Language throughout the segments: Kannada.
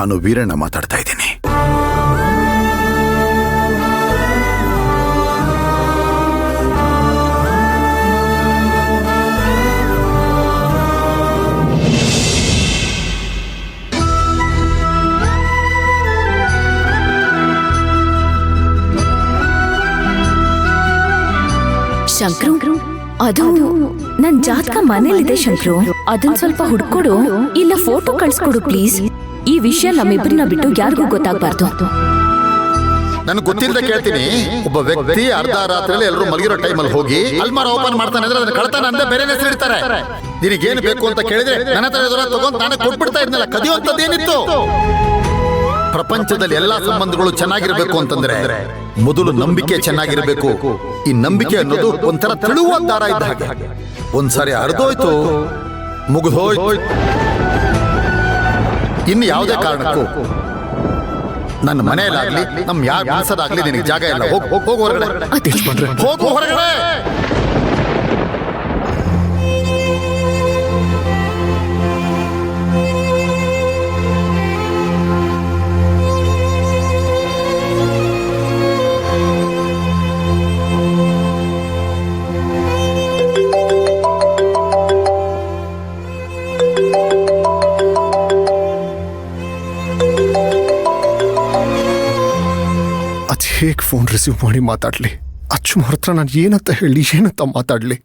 ನಾನು ವೀರಣ್ಣ ಮಾತಾಡ್ತಾ ಇದ್ದೀನಿ. ಶಂಕ್ರು, ಅದು ನನ್ ಜಾತಕ ಮನೇಲಿದೆ ಶಂಕ್ರು. ಅದನ್ ಸ್ವಲ್ಪ ಹುಡ್ಕೊಡು, ಇಲ್ಲ ಫೋಟೋ ಕಳ್ಸ್ಕೊಡು ಪ್ಲೀಸ್. ಈ ವಿಷಯ ನಮ್ಮಿಬ್ಬರನ್ನ ಬಿಟ್ಟು ಯಾರಿಗೂ ಗೊತ್ತಾಗ್ಬಾರ್ದು. ನನಗೆ ಗೊತ್ತಿಲ್ಲದೆ ಕೇಳ್ತೀನಿ. ಒಬ್ಬ ವ್ಯಕ್ತಿ ಅರ್ಧ ರಾತ್ರಿಯಲ್ಲಿ ಎಲ್ಲರೂ ಮಲಗಿರೋ ಟೈಮಲ್ಲಿ ಹೋಗಿ ಅಲ್ಮಾರ ಓಪನ್ ಮಾಡ್ತಾನೆ ಅಂದ್ರೆ ಅದನ್ನ ಕಳ್ತಾನೆ ಅಂತ ಬೇರೆ ಹೆಸರು ಇಡ್ತಾರೆ. ನಿನಗೇನು ಬೇಕು ಅಂತ ಕೇಳಿದ್ರೆ ನನ್ನ ಹತ್ರ ಎದುರ ತಗೊಂಡು ನಾನೇ ಕೊಟ್ಬಿಡ್ತಾ ಇದ್ನಲ್ಲ. ಕದಿಯುವಂತದ್ದೇನಿತ್ತು? ಪ್ರಪಂಚದಲ್ಲಿ ಎಲ್ಲಾ ಸಂಬಂಧಗಳು ಚೆನ್ನಾಗಿರ್ಬೇಕು ಅಂತಂದ್ರೆ ಮೊದಲು ನಂಬಿಕೆ ಚೆನ್ನಾಗಿರ್ಬೇಕು. ಈ ನಂಬಿಕೆ ಅನ್ನೋದು ಒಂಥರ ತಿಳುವ ದಾರ ಇದ್ದ ಹಾಗೆ. ಒಂದ್ಸಾರಿ ಅರ್ಧೋಯ್ತು, ಮುಗಿದೋಯ್ತು. ಇನ್ನು ಯಾವುದೇ ಕಾರಣಕ್ಕೂ ನನ್ನ ಮನೆಯಲ್ಲಾಗ್ಲಿ ನಮ್ ಯಾರ ಮನಸ್ಸದಾಗ್ಲಿ ನಿನಗೆ ಜಾಗ ಇಲ್ಲ. ಹೋಗು ಹೊರಗಡೆ, ಹೋಗು ಹೊರಗಡೆ. ಹೇಗೆ ಫೋನ್ ರಿಸೀವ್ ಮಾಡಿ ಮಾತಾಡ್ಲಿ? ಅಚ್ಚು ಹತ್ರ ನಾನು ಏನಂತ ಹೇಳಿ, ಏನಂತ ಮಾತಾಡ್ಲಿ?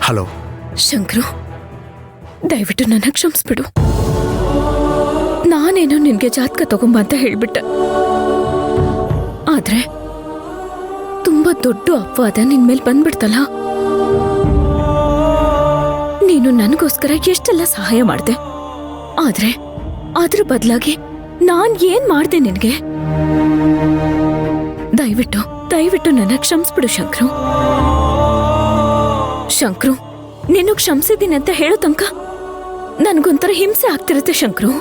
ಹಲೋ ಶಂಕ್ರು, ದಯವಿಟ್ಟು ನನ್ನ ಕ್ಷಮಿಸ್ಬಿಡು. ನಾನೇನೋ ನಿನ್ಗೆ ಜಾತಕ ತಗೊಂಬ ಅಂತ ಹೇಳ್ಬಿಟ್ಟೆ. ಆದ್ರೆ ತುಂಬಾ ದೊಡ್ಡ ಅಪವಾದ ನಿನ್ ಮೇಲೆ ಬಂದ್ಬಿಡ್ತಲ್ಲ. ನೀನು ನನಗೋಸ್ಕರ ಎಷ್ಟೆಲ್ಲ ಸಹಾಯ ಮಾಡ್ದೆ, ಆದ್ರೆ ಅದ್ರ ಬದಲಾಗಿ ನಾನ್ ಏನ್ ಮಾಡ್ದೆ ನಿನ್ಗೆ? ದಯವಿಟ್ಟು ನನ್ನ ಕ್ಷಮಿಸ್ಬಿಡು ಶಂಕ್ರು. ಶಂಕ್ರು, ನೀನು ಕ್ಷಮಿಸಿದ್ದೀನಿ ಅಂತ ಹೇಳೋ ತನಕ ನನ್ಗೊಂಥರ ಹಿಂಸೆ ಆಗ್ತಿರುತ್ತೆ ಶಂಕ್ರು.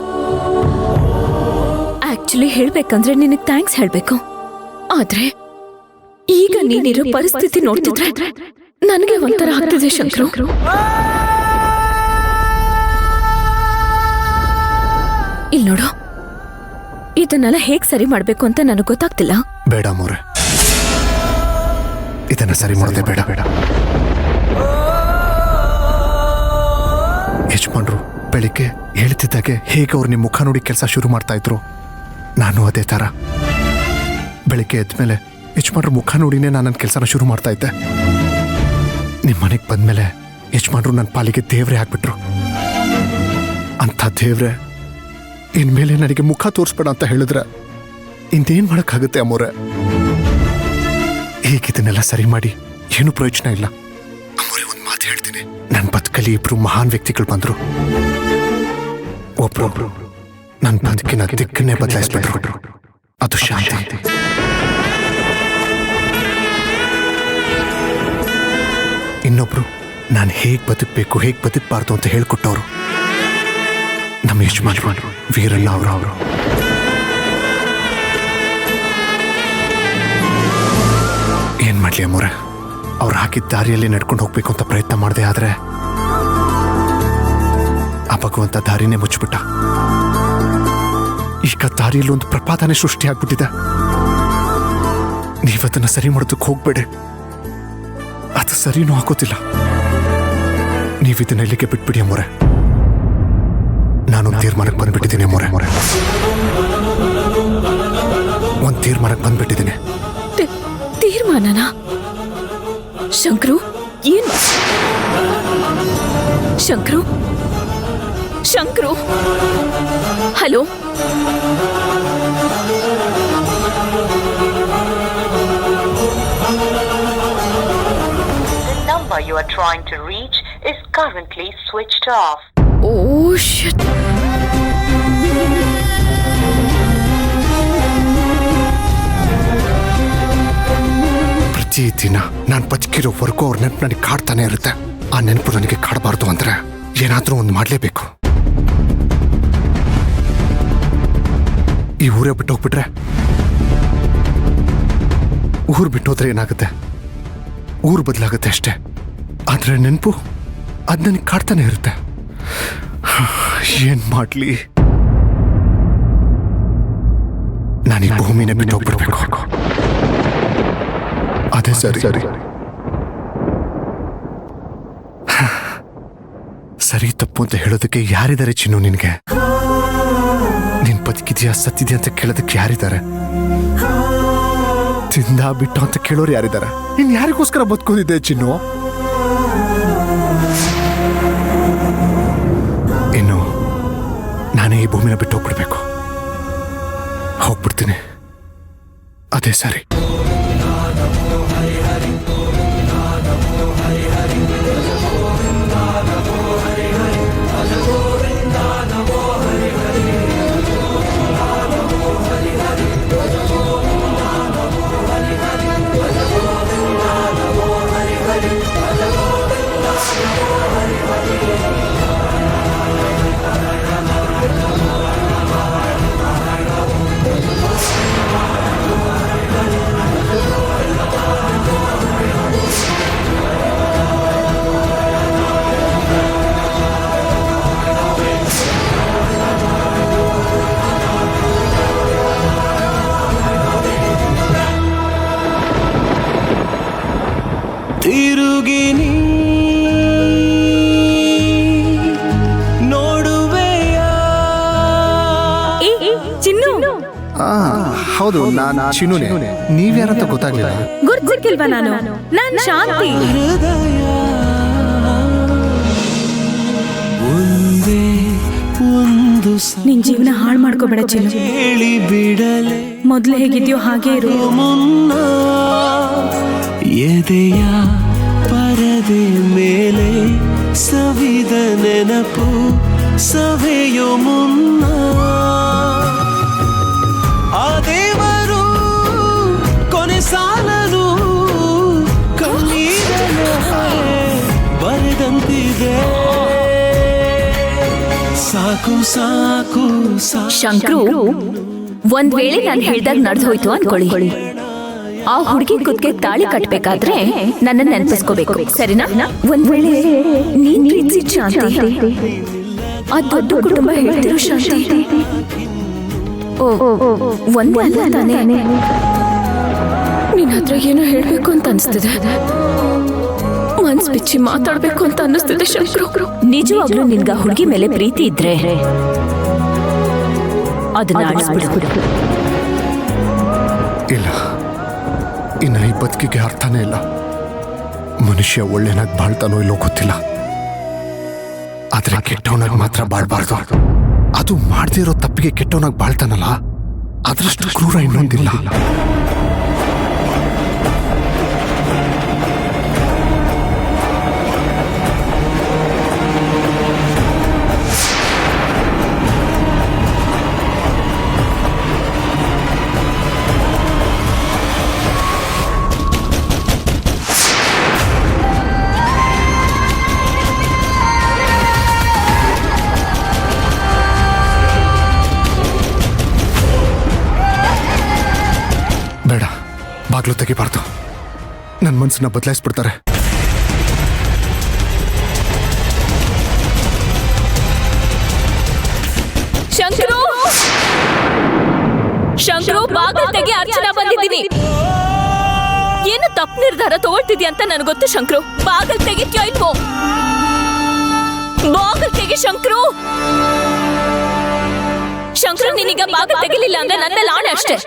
ಆಕ್ಚುಲಿ ಹೇಳ್ಬೇಕಂದ್ರೆ ನಿನಗೆ ಥ್ಯಾಂಕ್ಸ್ ಹೇಳ್ಬೇಕು. ಆದ್ರೆ ಈಗ ನೀನಿರೋ ಪರಿಸ್ಥಿತಿ ನೋಡ್ತಿದ್ರೆ ನನಗೆ ಒಂಥರ ಆಗ್ತಿದೆ ಶಂಕ್ರು. ಇಲ್ಲಿ ನೋಡು, ಇದನ್ನೆಲ್ಲ ಹೇಗ್ ಸರಿ ಮಾಡ್ಬೇಕು ಅಂತ ನನಗೆ ಗೊತ್ತಾಗ್ತಿಲ್ಲ. ಬೇಡ ಮೋರೆ, ಇದನ್ನ ಸರಿ ಮಾಡೋದೇ ಬೇಡ. ಯಜಮಾನ್ರು ಬೆಳಿಗ್ಗೆ ಹೇಳ್ತಿದ್ದಾಗೆ ಹೇಗೆ ಅವ್ರು ನಿಮ್ಮ ಮುಖ ನೋಡಿ ಕೆಲಸ ಶುರು ಮಾಡ್ತಾ ಇದ್ರು, ನಾನು ಅದೇ ಥರ ಬೆಳಿಗ್ಗೆ ಎದ್ಮೇಲೆ ಯಜಮಾನ್ರ ಮುಖ ನೋಡಿನೇ ನಾನು ನನ್ನ ಕೆಲಸನ ಶುರು ಮಾಡ್ತಾ ಇದ್ದೆ. ನಿಮ್ಮ ಮನೆಗೆ ಬಂದ್ಮೇಲೆ ಯಜಮಾನ್ರು ನನ್ನ ಪಾಲಿಗೆ ದೇವ್ರೆ ಆಗ್ಬಿಟ್ರು. ಅಂಥ ದೇವ್ರೆ ಇನ್ಮೇಲೆ ನನಗೆ ಮುಖ ತೋರಿಸ್ಬೇಡ ಅಂತ ಹೇಳಿದ್ರೆ ಇನ್ನೇನು ಮಾಡೋಕ್ಕಾಗುತ್ತೆ ಅಮ್ಮೋರೆ? ಹೀಗಿದನ್ನೆಲ್ಲ ಸರಿ ಮಾಡಿ ಏನು ಪ್ರಯೋಜನ ಇಲ್ಲ ಅಮ್ಮೋರೆ. ಒಂದು ಮಾತು ಹೇಳ್ತೀನಿ, ನನ್ನ ಬದುಕಲ್ಲಿ ಇಬ್ರು ಮಹಾನ್ ವ್ಯಕ್ತಿಗಳು ಬಂದರು. ಒಬ್ರು ನನ್ನ ಬದುಕಿನ ದಿಕ್ಕನ್ನೇ ಬದಲಾಯಿಸ್ಬಿಟ್ರು, ಅದು ಶಾಂತಿ. ಇನ್ನೊಬ್ರು ನಾನು ಹೇಗೆ ಬದುಕಬೇಕು, ಹೇಗೆ ಬದುಕಬಾರ್ದು ಅಂತ ಹೇಳ್ಕೊಟ್ಟವರು ನಮ್ಮ ಯಜಮಾನ್ರು ವೀರಣ್ಣ ಅವರು. ಏನ್ ಮಾಡ್ಲಿ ಅಮ್ಮೋರೆ, ಅವ್ರು ಹಾಕಿದ ದಾರಿಯಲ್ಲಿ ನಡ್ಕೊಂಡು ಹೋಗ್ಬೇಕು ಅಂತ ಪ್ರಯತ್ನ ಮಾಡಿದೆ. ಆದ್ರೆ ಆ ಭಗವಂತ ದಾರಿನೇ ಮುಚ್ಚಿಬಿಟ್ಟ. ಈಗ ದಾರಿಯಲ್ಲಿ ಒಂದು ಪ್ರಪಾತನೇ ಸೃಷ್ಟಿ ಆಗ್ಬಿಟ್ಟಿದೆ. ನೀವದನ್ನ ಸರಿ ಮಾಡೋದಕ್ಕೆ ಹೋಗ್ಬೇಡಿ, ಅದು ಸರಿನೂ ಆಗೋದಿಲ್ಲ. ನೀವಿದನ್ನ ಇಲ್ಲಿಗೆ ಬಿಟ್ಬಿಡಿ ಅಮ್ಮೋರೆ. ನಾನೊಂದು ತೀರ್ಮಾನಕ್ಕೆ ಬಂದ್ಬಿಟ್ಟಿದ್ದೀನಿ ಅಮ್ಮೋರೆ. ಒಂದು ತೀರ್ಮಾನಕ್ಕೆ ಬಂದ್ಬಿಟ್ಟಿದ್ದೀನಿ. ತೀರ್ಮಾನನಾ? ಶಂಕ್ರು, ಏನ್? Shankru, hello? The number you are trying to reach is currently switched off. Oh shit. ಪ್ರತಿದಿನ ನಾನು ಬದುಕಿರೋವರೆಗೂ ಅವ್ರ ನೆನಪು ನನಗೆ ಕಾಡ್ತಾನೆ ಇರುತ್ತೆ. ಆ ನೆನಪು ನನಗೆ ಕಾಡಬಾರ್ದು ಅಂದ್ರೆ ಏನಾದ್ರೂ ಒಂದು ಮಾಡಲೇಬೇಕು. ಈ ಊರೇ ಬಿಟ್ಟು ಹೋಗ್ಬಿಟ್ರೆ, ಊರು ಬಿಟ್ಟೋದ್ರೆ ಏನಾಗುತ್ತೆ? ಊರು ಬದಲಾಗುತ್ತೆ ಅಷ್ಟೇ. ಆದ್ರೆ ನೆನಪು ಅದು ನನಗೆ ಕಾಡ್ತಾನೆ ಇರುತ್ತೆ. ಏನ್ ಮಾಡ್ಲಿ? ನಾನು ಈ ಭೂಮಿನೇ ಬಿಟ್ಟು ಹೋಗ್ಬಿಡ್ಬೇಕು. ಅದೇ ಸರಿ. ಸರಿ ತಪ್ಪು ಅಂತ ಹೇಳೋದಕ್ಕೆ ಯಾರಿದ್ದಾರೆ ಚಿನ್ನು ನಿನ್ಗೆ? ನೀನ್ ಬದುಕಿದ್ಯಾ ಸತ್ತಿದ್ಯಾ ಅಂತ ಕೇಳೋದಕ್ಕೆ ಯಾರಿದ್ದಾರೆ? ತಿಂದ ಬಿಟ್ಟು ಅಂತ ಕೇಳೋರು ಯಾರಿದ್ದಾರೆ? ನೀನ್ ಯಾರಿಗೋಸ್ಕರ ಬದುಕೋದಿದ್ದೆ ಚಿನ್ನು? ಇನ್ನು ನಾನೇ ಈ ಭೂಮಿನ ಬಿಟ್ಟು ಹೋಗ್ಬಿಡ್ಬೇಕು. ಹೋಗ್ಬಿಡ್ತೀನಿ. ಅದೇ ಸರಿ. ತಿರುಗಿ ನೋಡುವೆಯ. ಹೌದು, ನಾನು ಚಿನ್ನುನೇ. ನೀವ್ಯಾರಂತ ಗೊತ್ತಾಗ್ಲಿಲ್ಲ. ಗುರ್ತಿಕ್ಕಿಲ್ವಾ ನಾನು? ನಾನ್ ಶಾಂತಿ. ಹೃದಯ ಒಂದೇ ಒಂದು ನಿನ್ ಜೀವನ ಹಾಳು ಮಾಡ್ಕೋಬೇಡ ಚಿನ್ನು. ಹೇಳಿ ಬಿಡಲೆ ಮೊದ್ಲು ಹೇಗಿದ್ಯೋ ಹಾಗೆ ಇರು. ಮುನ್ನ ಎದೆಯ ಪರದೆ ಮೇಲೆ ಸವಿದ ನೆನಪು ಸವೆಯೋ ಮುನ್ನ ಆ ದೇವರು ಕೊನೆ ಸಾಲನು ಕಣ್ಣೀರನೆ ಬರೆದಂತಿದೆ. ಸಾಕು ಸಾಕು ಶಂಕ್ರು, ಒಂದ್ ವೇಳೆ ನಾನು ಹೇಳ್ದಾಗ ನಡೆದು ಹೋಯ್ತು ಅನ್ಕೊಳ್ಳಿ. ಆ ಹುಡುಗಿ ಕುತ್ತಿಗೆ ತಾಳಿ ಕಟ್ಬೇಕಾದ್ರೆ ನನ್ನ ನೆನಪಿಸ್ಕೋಬೇಕು, ಸರಿನಾ? ಒಂದ್ ವೇಳೆ ನೀನ್ ಪ್ರೀತಿಸಿದ ಶಾಂತಿ, ಆ ದೊಡ್ಡ ಕುಟುಂಬ ಹೇಳ್ತಿರೋ ಶಾಂತಿ, ಒಂದೇ ಅಲ್ಲ ತಾನೇ? ನಿನ್ ಹತ್ರ ಏನೋ ಹೇಳ್ಬೇಕು ಅಂತ ಅನ್ಸ್ತಿದೆ. ಮನ್ಸ್ ಬಿಚ್ಚಿ ಮಾತಾಡ್ಬೇಕು ಅಂತ ಅನ್ನಿಸ್ತಿದೆ ಶಂಕ್ರು. ನಿಜವಾಗ್ಲೂ ನಿನ್ಗ ಹುಡುಗಿ ಮೇಲೆ ಪ್ರೀತಿ ಇದ್ರೆ ಅದನ್ನ ಆಡಿಸ್ಬಿಡು. ಇಲ್ಲ, ಇನ್ನು ಈ ಬದುಕಿಗೆ ಅರ್ಥನೇ ಇಲ್ಲ. ಮನುಷ್ಯ ಒಳ್ಳೆನಾಗಿ ಬಾಳ್ತಾನೋ ಇಲ್ಲೋ ಗೊತ್ತಿಲ್ಲ, ಆದ್ರೆ ಕೆಟ್ಟವನಾಗಿ ಮಾತ್ರ ಬಾಳ್ಬಾರ್ದು. ಅದು ಮಾಡದೇ ಇರೋ ತಪ್ಪಿಗೆ ಕೆಟ್ಟವನಾಗಿ ಬಾಳ್ತಾನಲ್ಲ, ಅದರಷ್ಟು ಕ್ರೂರ ಇನ್ನೊಂದಿಲ್ಲ. ಬೇಡ, ಬಾಗ್ಲು ತೆಗಿಬಾರ್ದು. ನನ್ನ ಮನಸ್ಸನ್ನ ಬದಲಾಯಿಸ್ಬಿಡ್ತಾರೆ. ಶಂಕ್ರು, ಶಂಕ್ರು, ಬಾಗಿಲು ತೆಗಿ. ಅರ್ಚನಾ ಬಂದಿದ್ದೀನಿ. ಏನು ತಪ್ಪು ನಿರ್ಧಾರ ತಗೊಳ್ತಿದ್ಯಾ ಅಂತ ನನಗೆ ಗೊತ್ತು ಶಂಕ್ರು. ಬಾಗಿಲು ತೆಗಿತ್ಯೋ ಇಲ್ವೋ? ಬಾಗಿಲು ತೆಗಿ ಶಂಕ್ರು. ಶಂಕ್ರು, ನೀನೀಗ ಬಾಗಿಲು ತೆಗಿಲಿಲ್ಲ ಅಂದ್ರೆ ನನ್ನ ಮೇಲೆ ಆಣೆ ಅಷ್ಟೇ.